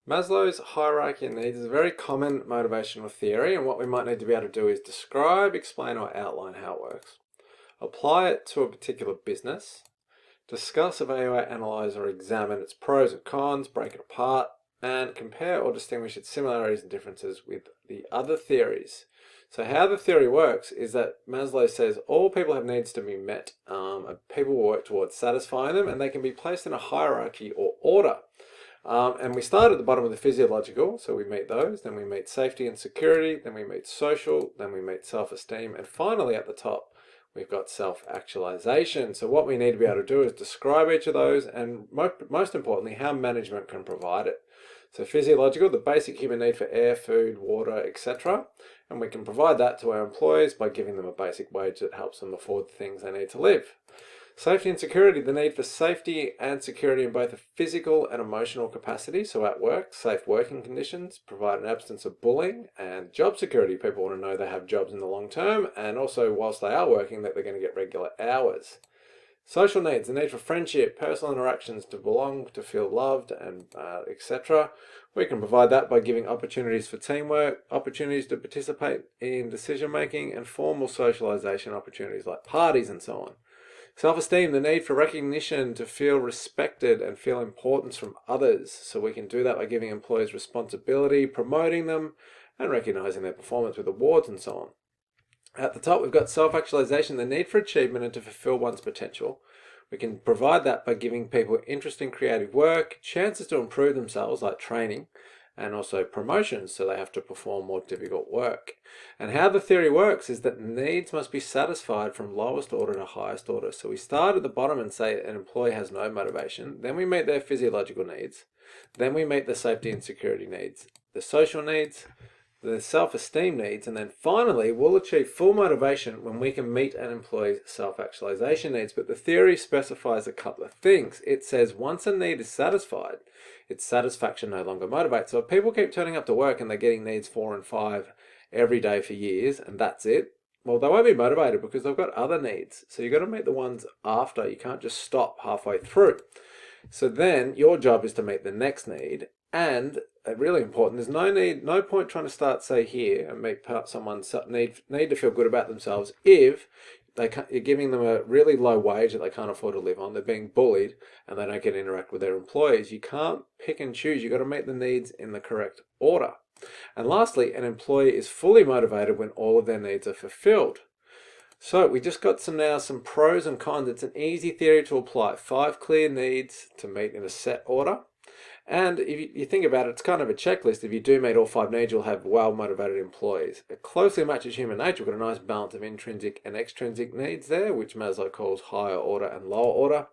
Maslow's hierarchy of needs is a very common motivational theory, and what we might need to be able to do is describe, explain, or outline how it works. Apply it to a particular business. Discuss, evaluate, analyze, or examine its pros and cons, break it apart, and compare or distinguish its similarities and differences with the other theories. So how the theory works is that Maslow says all people have needs to be met, and people will work towards satisfying them, and they can be placed in a hierarchy or order. And we start at the bottom of the physiological, so we meet those, then we meet safety and security, then we meet social, then we meet self-esteem, and finally at the top, we've got self-actualization. So what we need to be able to do is describe each of those, and most importantly, how management can provide it. So physiological, the basic human need for air, food, water, etc. And we can provide that to our employees by giving them a basic wage that helps them afford the things they need to live. Safety and security, the need for safety and security in both a physical and emotional capacity. So at work, safe working conditions, provide an absence of bullying, and job security. People want to know they have jobs in the long term, and also whilst they are working that they're going to get regular hours. Social needs, the need for friendship, personal interactions, to belong, to feel loved, and etc. We can provide that by giving opportunities for teamwork, opportunities to participate in decision making, and formal socialization opportunities like parties and so on. Self-esteem, the need for recognition, to feel respected and feel importance from others. So we can do that by giving employees responsibility, promoting them, and recognizing their performance with awards and so on. At the top, we've got self-actualization, the need for achievement and to fulfill one's potential. We can provide that by giving people interesting creative work, chances to improve themselves like training, and also promotions, so they have to perform more difficult work. And how the theory works is that needs must be satisfied from lowest order to highest order. So we start at the bottom and say an employee has no motivation, then we meet their physiological needs, then we meet the safety and security needs, the social needs, the self-esteem needs, and then finally we'll achieve full motivation when we can meet an employee's self-actualization needs. But the theory specifies a couple of things. It says once a need is satisfied, its satisfaction no longer motivates. So if people keep turning up to work and they're getting needs 4 and 5 every day for years and that's it, well, they won't be motivated because they've got other needs. So you've got to meet the ones after. You can't just stop halfway through. So then your job is to meet the next need. And really important, there's no point trying to start, say, here and make someone's need to feel good about themselves if you're giving them a really low wage that they can't afford to live on, they're being bullied, and they don't get to interact with their employees. You can't pick and choose. You've got to meet the needs in the correct order. And lastly, an employee is fully motivated when all of their needs are fulfilled. So we just got some pros and cons. It's an easy theory to apply. 5 clear needs to meet in a set order. And if you think about it, it's kind of a checklist. If you do meet all 5 needs, you'll have well-motivated employees. It closely matches human nature. We've got a nice balance of intrinsic and extrinsic needs there, which Maslow calls higher order and lower order.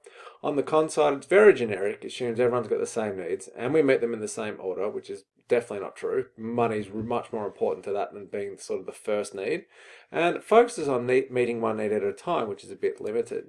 On the con side, it's very generic. It assumes everyone's got the same needs, and we meet them in the same order, which is definitely not true. Money's much more important to that than being sort of the first need. And it focuses on meeting one need at a time, which is a bit limited.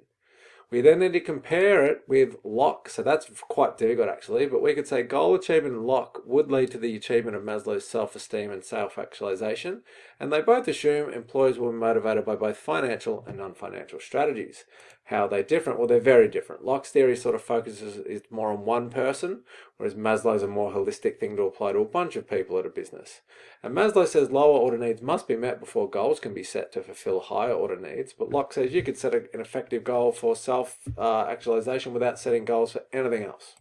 We then need to compare it with LOC, so that's quite difficult actually, but we could say goal achievement in LOC would lead to the achievement of Maslow's self-esteem and self-actualization, and they both assume employees will be motivated by both financial and non-financial strategies. How are they different? Well, they're very different. Locke's theory sort of focuses more on one person, whereas Maslow's a more holistic thing to apply to a bunch of people at a business. And Maslow says lower order needs must be met before goals can be set to fulfill higher order needs, but Locke says you could set an effective goal for self-actualization without setting goals for anything else.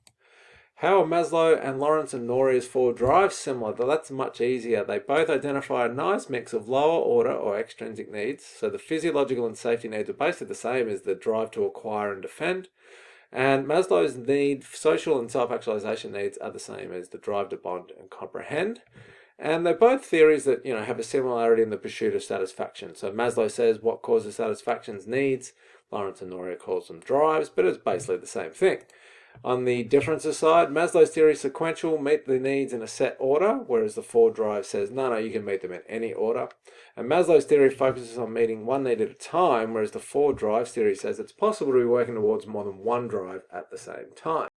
How are Maslow and Lawrence and Norrie's 4 drives similar? Though that's much easier. They both identify a nice mix of lower order or extrinsic needs. So the physiological and safety needs are basically the same as the drive to acquire and defend. And Maslow's social and self-actualization needs are the same as the drive to bond and comprehend. And they're both theories that have a similarity in the pursuit of satisfaction. So Maslow says what causes satisfaction is needs. Lawrence and Norrie calls them drives, but it's basically the same thing. On the differences side, Maslow's theory is sequential, meet the needs in a set order, whereas the 4 drive says, no, you can meet them in any order. And Maslow's theory focuses on meeting one need at a time, whereas the 4 drives theory says it's possible to be working towards more than one drive at the same time.